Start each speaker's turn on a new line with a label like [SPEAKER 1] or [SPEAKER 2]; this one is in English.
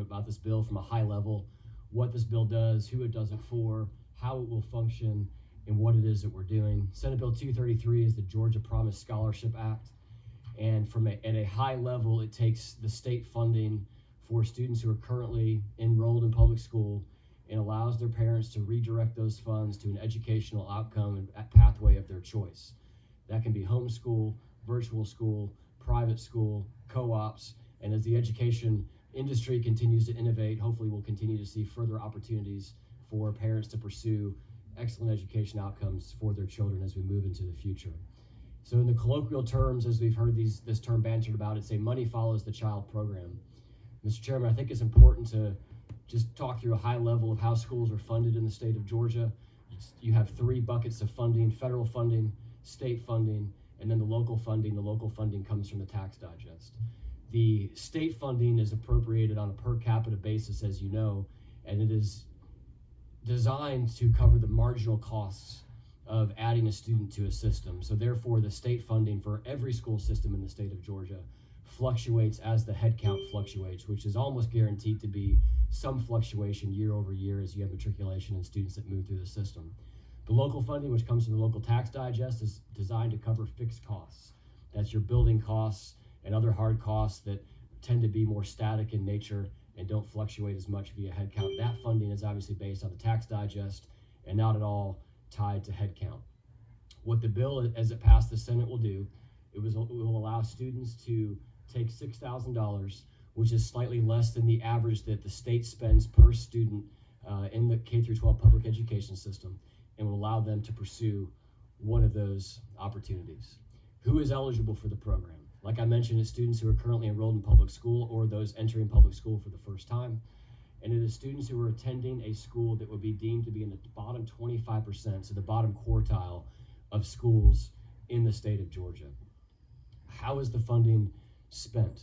[SPEAKER 1] about this bill from a high level, what this bill does, who it does it for, how it will function, and what it is that we're doing. Senate Bill 233 is the Georgia Promise Scholarship Act. And at a high level, it takes the state funding for students who are currently enrolled in public school and allows their parents to redirect those funds to an educational outcome and pathway of their choice. That can be homeschool, virtual school, private school, co-ops, and as the education industry continues to innovate, hopefully we'll continue to see further opportunities for parents to pursue excellent education outcomes for their children as we move into the future. So in the colloquial terms, as we've heard this term bantered about, it's a money follows the child program. Mr. Chairman, I think it's important to just talk through a high level of how schools are funded in the state of Georgia. You have three buckets of funding: federal funding, state funding, and then the local funding. The local funding comes from the tax digest. The state funding is appropriated on a per capita basis, as you know, and it is designed to cover the marginal costs of adding a student to a system. So therefore, the state funding for every school system in the state of Georgia fluctuates as the headcount fluctuates, which is almost guaranteed to be some fluctuation year over year as you have matriculation and students that move through the system. The local funding, which comes from the local tax digest, is designed to cover fixed costs. That's your building costs and other hard costs that tend to be more static in nature and don't fluctuate as much via headcount. That funding is obviously based on the tax digest and not at all tied to headcount. What the bill, as it passed the Senate, will do, it will allow students to take $6,000, which is slightly less than the average that the state spends per student in the K-12 public education system, and will allow them to pursue one of those opportunities. Who is eligible for the program? Like I mentioned, it's students who are currently enrolled in public school or those entering public school for the first time. And it is students who are attending a school that would be deemed to be in the bottom 25%, so the bottom quartile of schools in the state of Georgia. How is the funding spent?